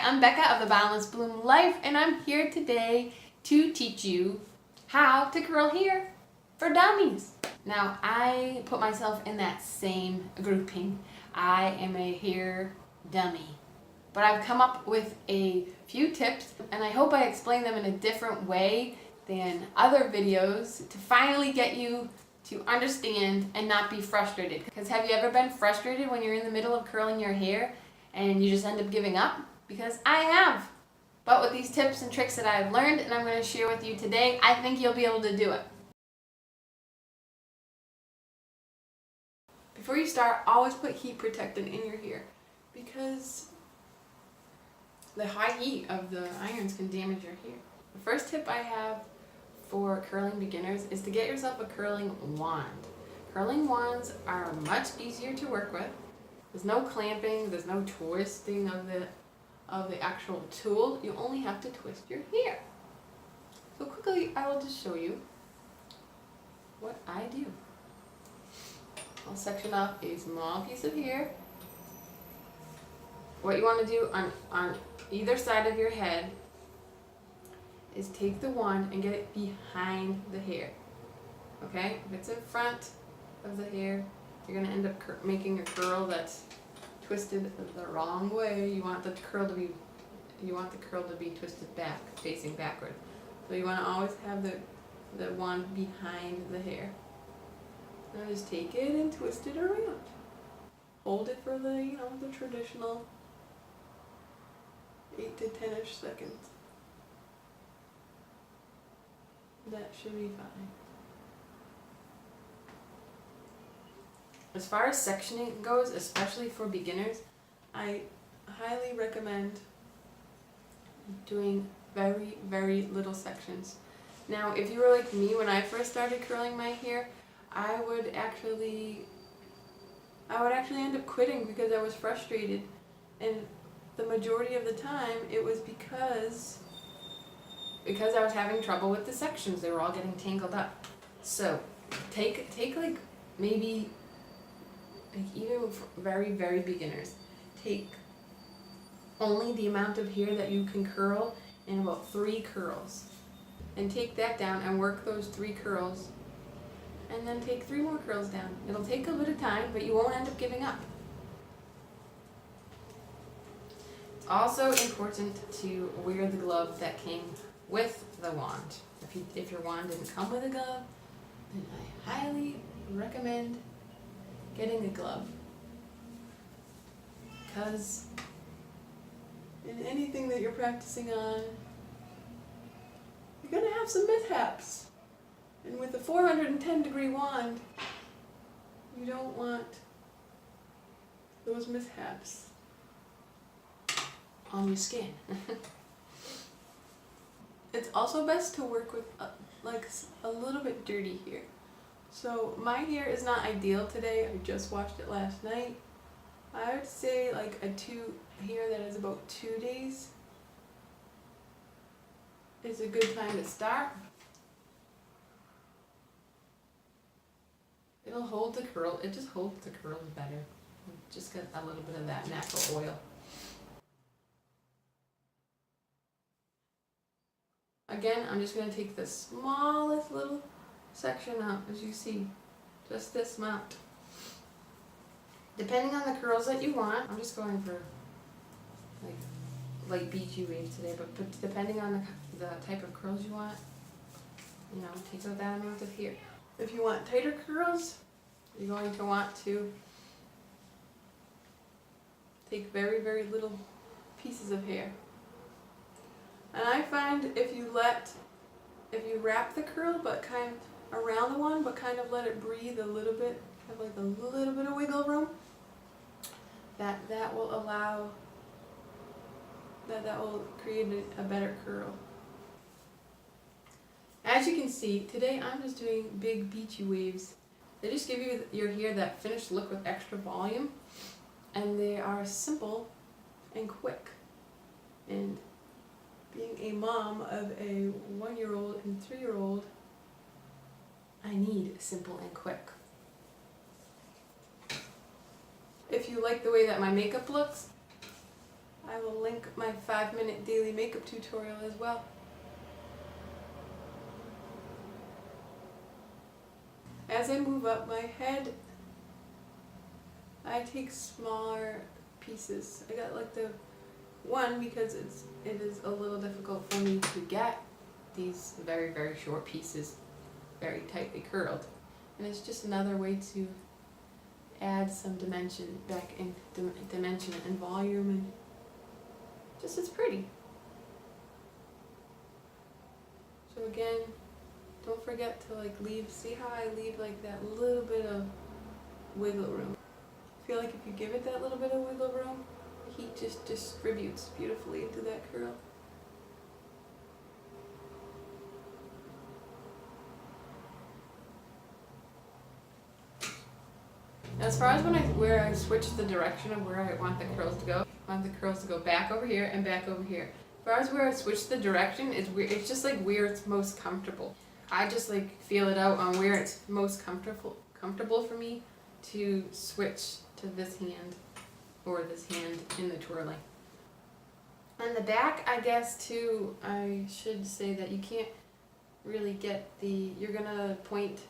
Hi, I'm Becca of the Boundless Bloom Life, and I'm here today to teach you how to curl hair for dummies. Now, I put myself in that same grouping. I am a hair dummy. But I've come up with a few tips, and I hope I explain them in a different way than other videos to finally get you to understand and not be frustrated. Because have you ever been frustrated when you're in the middle of curling your hair and you just end up giving up? Because I have. But with these tips and tricks that I've learned and I'm going to share with you today, I think you'll be able to do it. Before you start, always put heat protectant in your hair because the high heat of the irons can damage your hair. The first tip I have for curling beginners is to get yourself a curling wand. Curling wands are much easier to work with. There's no clamping, there's no twisting of the actual tool. You only have to twist your hair. So quickly, I will just show you what I do. I'll section off a small piece of hair. What you want to do on either side of your head is take the wand and get it behind the hair. Okay? If it's in front of the hair, you're going to end up making a curl that's twisted the wrong way. You want the curl to be twisted back, facing backward. So you want to always have the wand behind the hair. Now just take it and twist it around. Hold it for the traditional 8 to 10-ish seconds. That should be fine. As far as sectioning goes, especially for beginners, I highly recommend doing very, very little sections. Now, if you were like me when I first started curling my hair, I would actually end up quitting because I was frustrated, and the majority of the time it was because I was having trouble with the sections. They were all getting tangled up. So take like maybe even very, very beginners, take only the amount of hair that you can curl in about 3 curls, and take that down and work those 3 curls, and then take 3 more curls down. It'll take a bit of time, but you won't end up giving up. It's also important to wear the glove that came with the wand. If your wand didn't come with a glove, then I highly recommend getting a glove. Because in anything that you're practicing on, you're going to have some mishaps. And with a 410-degree wand, you don't want those mishaps on your skin. It's also best to work with a little bit dirty hair. So my hair is not ideal today. I just washed it last night. I would say like a hair that is about 2 days is a good time to start. It'll hold the curl. It just holds the curls better. Just get a little bit of that natural oil. Again, I'm just going to take the smallest little section out, as you see, just this amount. Depending on the curls that you want, I'm just going for like beachy waves today, but depending on the type of curls you want, take out that amount of hair. If you want tighter curls, you're going to want to take very, very little pieces of hair. And I find if you wrap the curl but kind of around the one, but kind of let it breathe a little bit, have like a little bit of wiggle room, that will create a better curl. As you can see, today I'm just doing big beachy waves. They just give your hair that finished look with extra volume, and they are simple and quick. And being a mom of a 1-year-old and 3-year-old, I need simple and quick. If you like the way that my makeup looks, I will link my 5-minute daily makeup tutorial as well. As I move up my head, I take smaller pieces. I got like the one because it is a little difficult for me to get these very, very short pieces very tightly curled. And it's just another way to add some dimension back in, dimension and volume, and just it's pretty. So again, don't forget to like leave, see how I leave like that little bit of wiggle room. I feel like if you give it that little bit of wiggle room, the heat just distributes beautifully into that curl. As far as where I switch the direction of where I want the curls to go, I want the curls to go back over here and back over here. As far as where I switch the direction, it's just like where it's most comfortable. I just like feel it out on where it's most comfortable for me to switch to this hand or this hand in the twirling. On the back, I guess too, I should say that you can't really get you're gonna point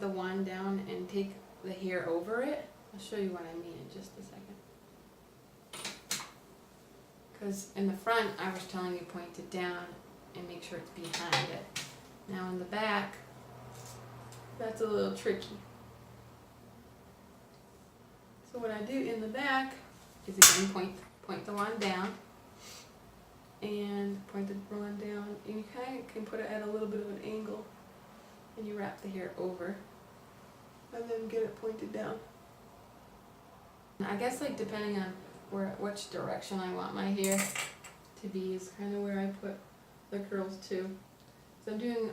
the wand down and take the hair over it. I'll show you what I mean in just a second. Because in the front, I was telling you point it down and make sure it's behind it. Now in the back, that's a little tricky. So what I do in the back is again point the wand down and point the wand down, and you kind of can put it at a little bit of an angle, and you wrap the hair over and then get it pointed down. I guess like depending on which direction I want my hair to be is kind of where I put the curls too. So I'm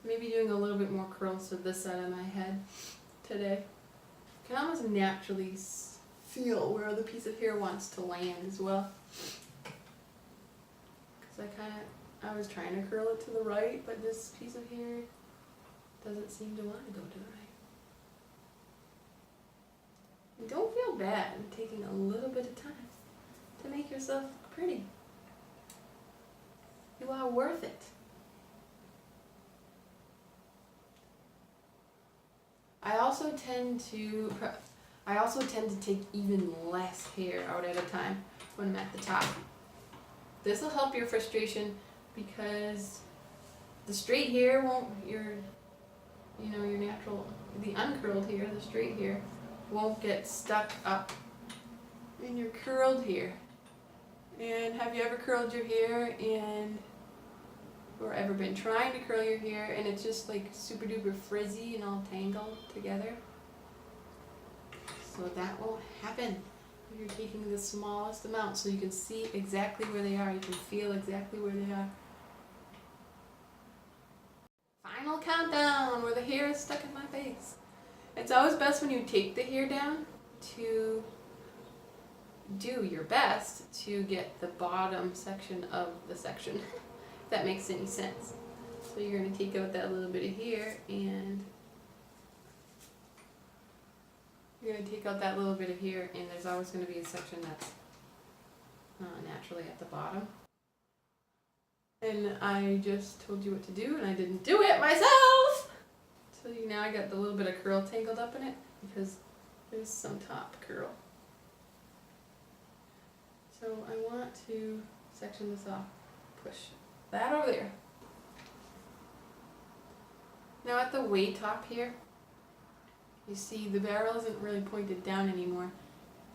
maybe doing a little bit more curls to this side of my head today. You can almost naturally feel where the piece of hair wants to land as well. Because I was trying to curl it to the right, but this piece of hair doesn't seem to want to go to the right. And don't feel bad in taking a little bit of time to make yourself look pretty. You are worth it. I also tend to take even less hair out at a time when I'm at the top. This will help your frustration because the straight hair won't, your natural, the uncurled hair, the straight hair, won't get stuck up in your curled hair. And have you ever curled your hair or ever been trying to curl your hair and it's just like super duper frizzy and all tangled together? So that won't happen if you're taking the smallest amount, so you can see exactly where they are, you can feel exactly where they are. Final countdown where the hair is stuck in my face. It's always best when you take the hair down to do your best to get the bottom section of the section, if that makes any sense. So you're going to take out that little bit of hair and there's always going to be a section that's naturally at the bottom. And I just told you what to do and I didn't do it myself! So now I got the little bit of curl tangled up in it because there's some top curl. So I want to section this off, push that over there. Now at the way top here, you see the barrel isn't really pointed down anymore.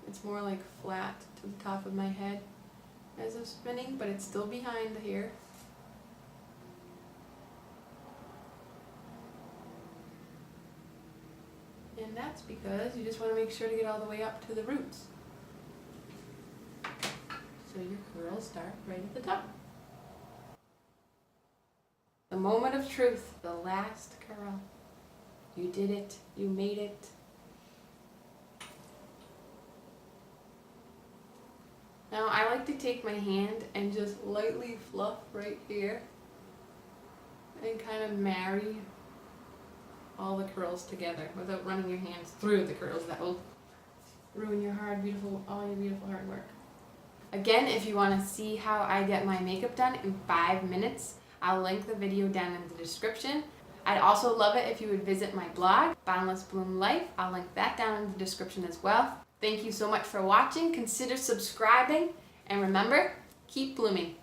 It's more like flat to the top of my head as I'm spinning, but it's still behind the hair. And that's because you just want to make sure to get all the way up to the roots. So your curls start right at the top. The moment of truth, the last curl. You did it, you made it. Now I like to take my hand and just lightly fluff right here and kind of marry all the curls together without running your hands through the curls. That will ruin your all your beautiful hard work. Again, if you want to see how I get my makeup done in 5 minutes, I'll link the video down in the description. I'd also love it if you would visit my blog, Boundless Bloom Life. I'll link that down in the description as well. Thank you so much for watching. Consider subscribing, and remember, keep blooming.